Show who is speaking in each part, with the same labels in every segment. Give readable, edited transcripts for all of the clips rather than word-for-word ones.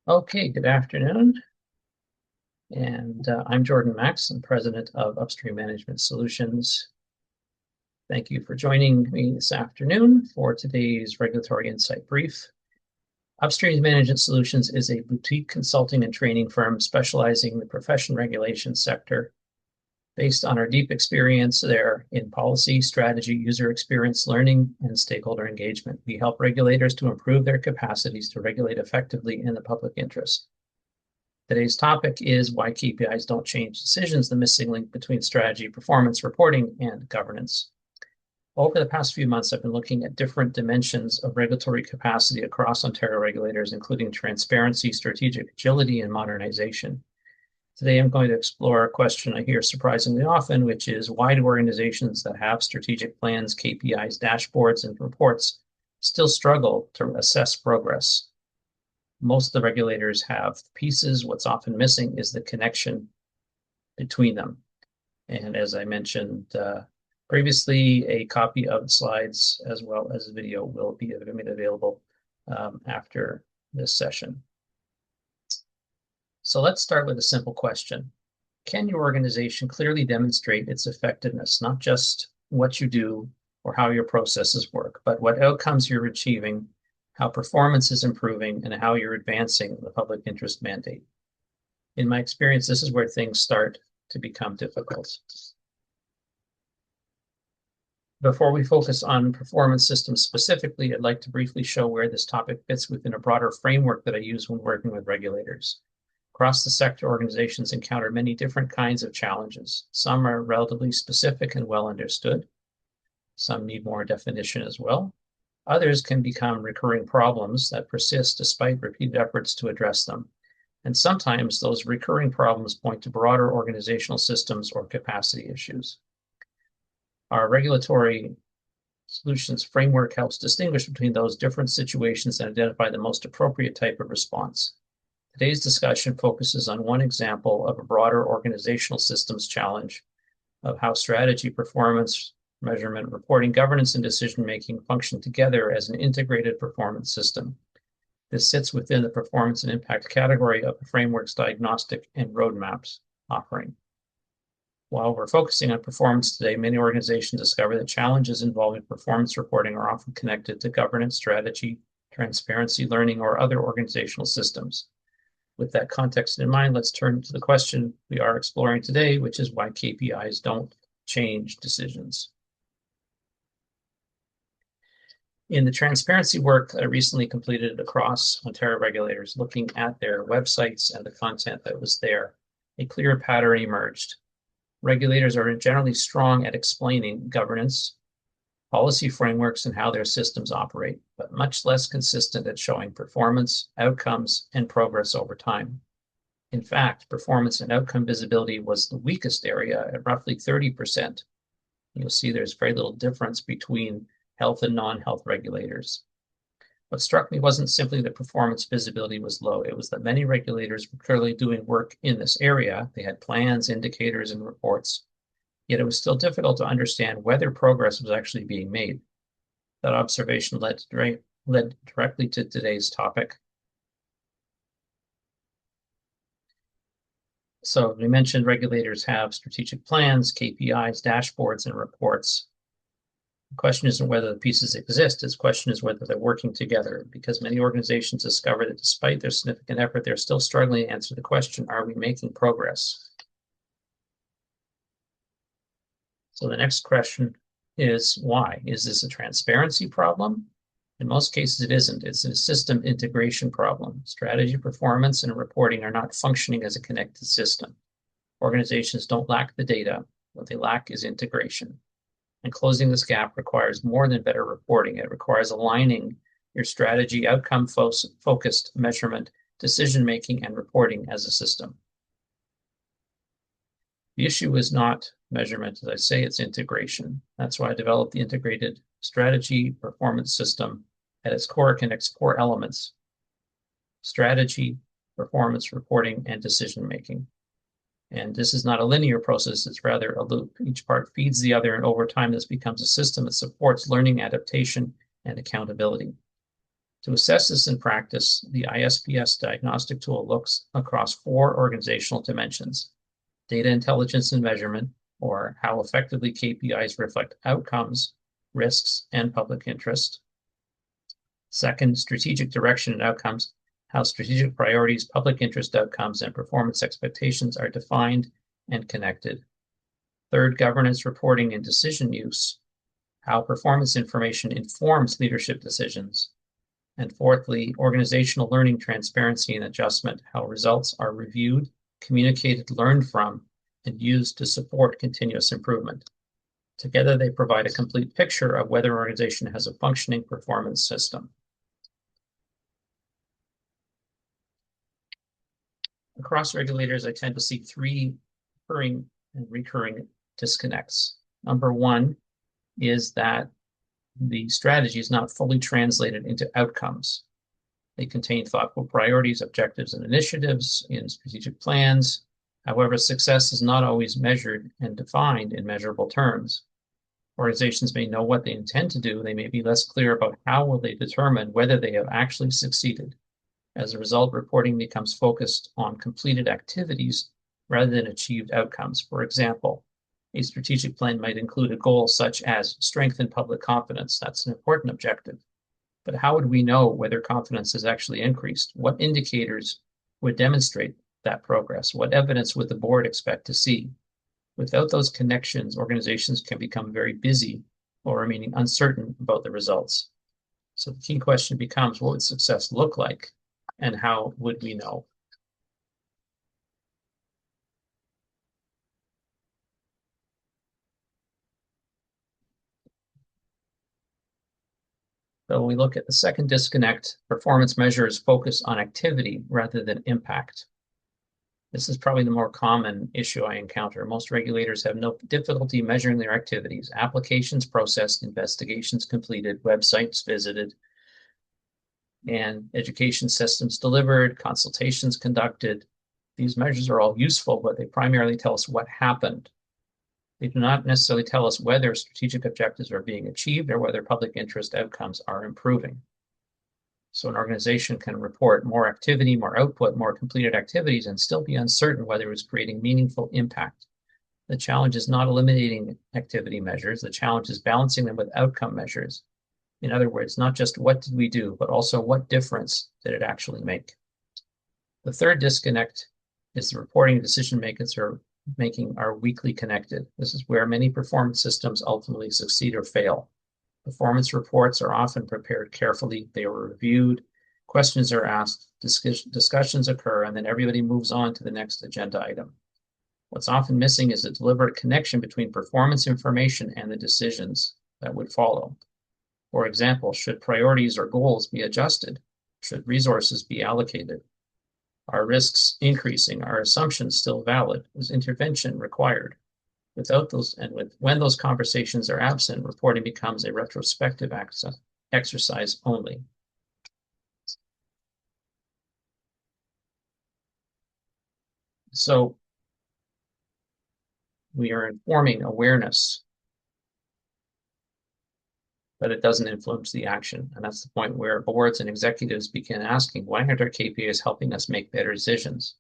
Speaker 1: Okay, good afternoon. And I'm Jordan Max, I'm president of Upstream Management Solutions. Thank you for joining me this afternoon for today's Regulatory Insight Brief. Upstream Management Solutions is a boutique consulting and training firm specializing in the profession regulation sector. Based on our deep experience there in policy, strategy, user experience, learning, and stakeholder engagement, we help regulators to improve their capacities to regulate effectively in the public interest. Today's topic is why KPIs don't change decisions, the missing link between strategy, performance, reporting, and governance. Over the past few months, I've been looking at different dimensions of regulatory capacity across Ontario regulators, including transparency, strategic agility, and modernization. Today, I'm going to explore a question I hear surprisingly often, which is why do organizations that have strategic plans, KPIs, dashboards, and reports still struggle to assess progress? Most of the regulators have pieces. What's often missing is the connection between them. And as I mentioned previously, a copy of the slides as well as the video will be made available after this session. So let's start with a simple question. Can your organization clearly demonstrate its effectiveness, not just what you do or how your processes work, but what outcomes you're achieving, how performance is improving, and how you're advancing the public interest mandate? In my experience, this is where things start to become difficult. Before we focus on performance systems specifically, I'd like to briefly show where this topic fits within a broader framework that I use when working with regulators. Across the sector, organizations encounter many different kinds of challenges. Some are relatively specific and well understood. Some need more definition as well. Others can become recurring problems that persist despite repeated efforts to address them. And sometimes those recurring problems point to broader organizational systems or capacity issues. Our regulatory solutions framework helps distinguish between those different situations and identify the most appropriate type of response. Today's discussion focuses on one example of a broader organizational systems challenge of how strategy, performance, measurement, reporting, governance, and decision-making function together as an integrated performance system. This sits within the performance and impact category of the framework's diagnostic and roadmaps offering. While we're focusing on performance today, many organizations discover that challenges involving performance reporting are often connected to governance, strategy, transparency, learning, or other organizational systems. With that context in mind, let's turn to the question we are exploring today, which is why KPIs don't change decisions. In the transparency work that I recently completed across Ontario regulators, looking at their websites and the content that was there, a clear pattern emerged. Regulators are generally strong at explaining governance, policy frameworks, and how their systems operate, but much less consistent at showing performance, outcomes, and progress over time. In fact, performance and outcome visibility was the weakest area at roughly 30%. You'll see there's very little difference between health and non-health regulators. What struck me wasn't simply that performance visibility was low. It was that many regulators were clearly doing work in this area. They had plans, indicators, and reports. Yet it was still difficult to understand whether progress was actually being made. That observation led directly to today's topic. So we mentioned regulators have strategic plans, KPIs, dashboards, and reports. The question isn't whether the pieces exist, the question is whether they're working together, because many organizations discover that despite their significant effort, they're still struggling to answer the question, are we making progress? So the next question is why? Is this a transparency problem? In most cases, it isn't. It's a system integration problem. Strategy, performance, and reporting are not functioning as a connected system. Organizations don't lack the data. What they lack is integration. And closing this gap requires more than better reporting. It requires aligning your strategy, outcome-focused measurement, decision-making, and reporting as a system. The issue is not measurement, as I say, it's integration. That's why I developed the integrated strategy performance system. At its core, connects core elements: strategy, performance, reporting, and decision-making. And this is not a linear process, it's rather a loop. Each part feeds the other, and over time, this becomes a system that supports learning, adaptation, and accountability. To assess this in practice, the ISPS diagnostic tool looks across 4 organizational dimensions: data intelligence and measurement, or how effectively KPIs reflect outcomes, risks, and public interest. Second, strategic direction and outcomes, how strategic priorities, public interest outcomes, and performance expectations are defined and connected. Third, governance, reporting, and decision use, how performance information informs leadership decisions. And fourthly, organizational learning, transparency, and adjustment, how results are reviewed, communicated, learned from, and used to support continuous improvement. Together, they provide a complete picture of whether an organization has a functioning performance system. Across regulators, I tend to see 3 recurring disconnects. Number 1 is that the strategy is not fully translated into outcomes. They contain thoughtful priorities, objectives, and initiatives in strategic plans. However, success is not always measured and defined in measurable terms. Organizations may know what they intend to do. They may be less clear about how will they determine whether they have actually succeeded. As a result, reporting becomes focused on completed activities rather than achieved outcomes. For example, a strategic plan might include a goal such as strengthen public confidence. That's an important objective. But how would we know whether confidence has actually increased? What indicators would demonstrate that progress? What evidence would the board expect to see? Without those connections, organizations can become very busy while remaining uncertain about the results. So the key question becomes, what would success look like, and how would we know? So when we look at the second disconnect, performance measures focus on activity rather than impact. This is probably the more common issue I encounter. Most regulators have no difficulty measuring their activities: applications processed, investigations completed, websites visited, and education systems delivered, consultations conducted. These measures are all useful, but they primarily tell us what happened. They do not necessarily tell us whether strategic objectives are being achieved or whether public interest outcomes are improving. So an organization can report more activity, more output, more completed activities, and still be uncertain whether it's creating meaningful impact. The challenge is not eliminating activity measures. The challenge is balancing them with outcome measures. In other words, not just what did we do, but also what difference did it actually make. The third disconnect is the reporting and decision makers are weakly connected. This is where many performance systems ultimately succeed or fail. Performance reports are often prepared carefully. They are reviewed, questions are asked, discussions occur, and then everybody moves on to the next agenda item. What's often missing is a deliberate connection between performance information and the decisions that would follow. For example, should priorities or goals be adjusted? Should resources be allocated? Are risks increasing? Are assumptions still valid? Is intervention required? Without those, when those conversations are absent, reporting becomes a retrospective exercise only. So we are informing awareness, but it doesn't influence the action. And that's the point where boards and executives begin asking, why aren't our KPIs helping us make better decisions?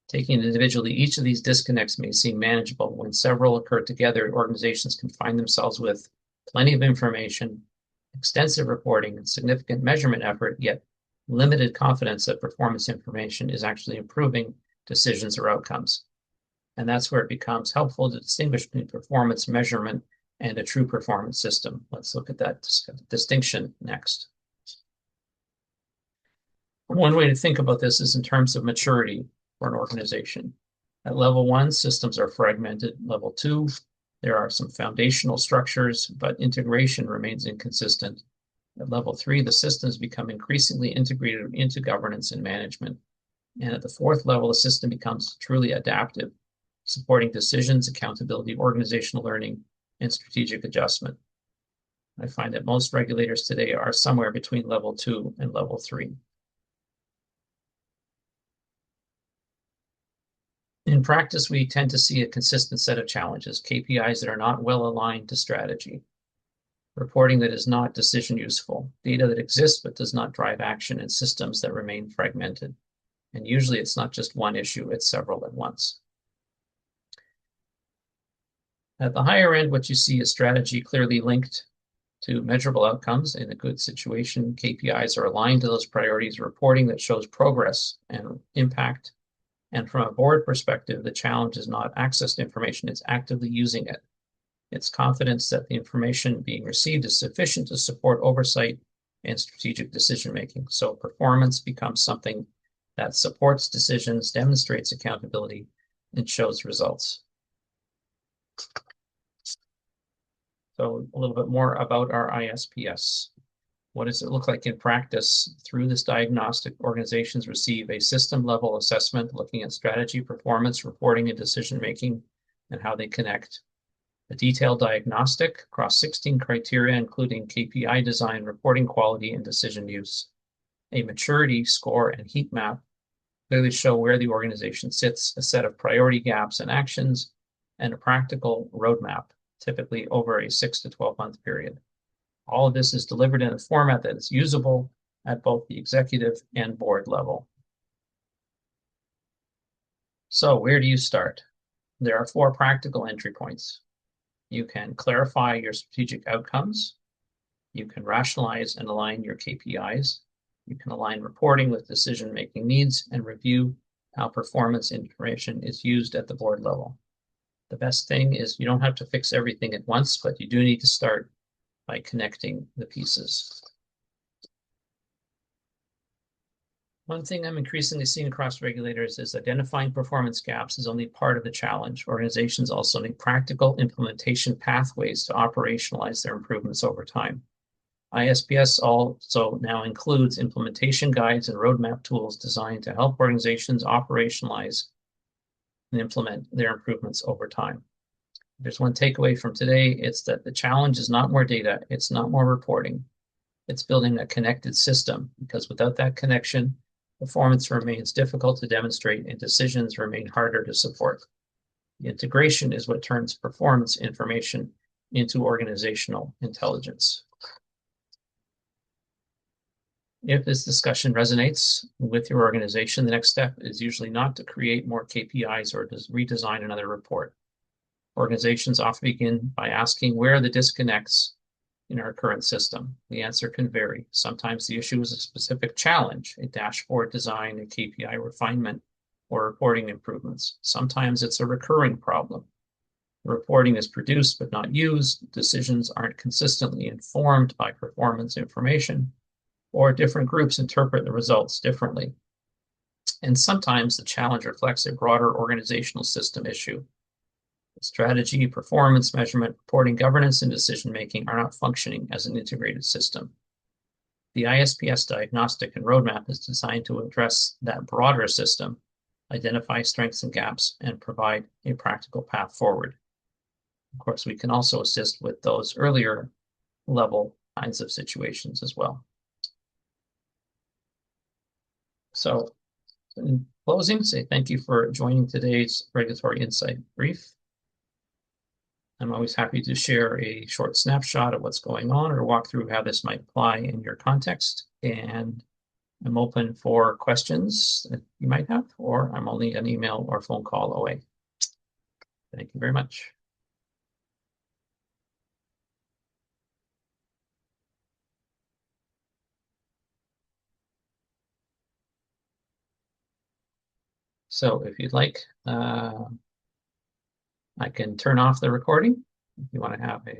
Speaker 1: Taking individually, each of these disconnects may seem manageable. When several occur together, organizations can find themselves with plenty of information, extensive reporting, and significant measurement effort, yet limited confidence that performance information is actually improving decisions or outcomes. And that's where it becomes helpful to distinguish between performance measurement and a true performance system. Let's look at that distinction next. One way to think about this is in terms of maturity for an organization. At level 1, systems are fragmented. Level 2, there are some foundational structures, but integration remains inconsistent. At level 3, the systems become increasingly integrated into governance and management. And at the 4th level, the system becomes truly adaptive, supporting decisions, accountability, organizational learning, and strategic adjustment. I find that most regulators today are somewhere between level 2 and level 3. In practice, we tend to see a consistent set of challenges: KPIs that are not well aligned to strategy, reporting that is not decision useful, data that exists but does not drive action, and systems that remain fragmented. And usually it's not just one issue, it's several at once. At the higher end, what you see is strategy clearly linked to measurable outcomes. In a good situation, KPIs are aligned to those priorities, reporting that shows progress and impact. And from a board perspective, the challenge is not access to information, it's actively using it. It's confidence that the information being received is sufficient to support oversight and strategic decision-making. So performance becomes something that supports decisions, demonstrates accountability, and shows results. So a little bit more about our ISPS. What does it look like in practice? Through this diagnostic, organizations receive a system-level assessment looking at strategy, performance, reporting, and decision-making, and how they connect. A detailed diagnostic across 16 criteria, including KPI design, reporting quality, and decision use. A maturity score and heat map clearly show where the organization sits, a set of priority gaps and actions, and a practical roadmap, typically over a 6 to 12-month period. All of this is delivered in a format that is usable at both the executive and board level. So where do you start? There are 4 practical entry points. You can clarify your strategic outcomes. You can rationalize and align your KPIs. You can align reporting with decision-making needs and review how performance information is used at the board level. The best thing is you don't have to fix everything at once, but you do need to start by connecting the pieces. One thing I'm increasingly seeing across regulators is identifying performance gaps is only part of the challenge. Organizations also need practical implementation pathways to operationalize their improvements over time. ISPS also now includes implementation guides and roadmap tools designed to help organizations operationalize and implement their improvements over time. If there's one takeaway from today, it's that the challenge is not more data, it's not more reporting, it's building a connected system, because without that connection, performance remains difficult to demonstrate and decisions remain harder to support. The integration is what turns performance information into organizational intelligence. If this discussion resonates with your organization, the next step is usually not to create more KPIs or to redesign another report. Organizations often begin by asking where are the disconnects in our current system. The answer can vary. Sometimes the issue is a specific challenge, a dashboard design, a KPI refinement, or reporting improvements. Sometimes it's a recurring problem. The reporting is produced but not used. Decisions aren't consistently informed by performance information, or different groups interpret the results differently. And sometimes the challenge reflects a broader organizational system issue. Strategy, performance measurement, reporting, governance, and decision-making are not functioning as an integrated system. The ISPS diagnostic and roadmap is designed to address that broader system, identify strengths and gaps, and provide a practical path forward. Of course, we can also assist with those earlier level kinds of situations as well. So in closing, say thank you for joining today's Regulatory Insight Brief. I'm always happy to share a short snapshot of what's going on or walk through how this might apply in your context. And I'm open for questions that you might have, or I'm only an email or phone call away. Thank you very much. So if you'd like, I can turn off the recording if you want to have a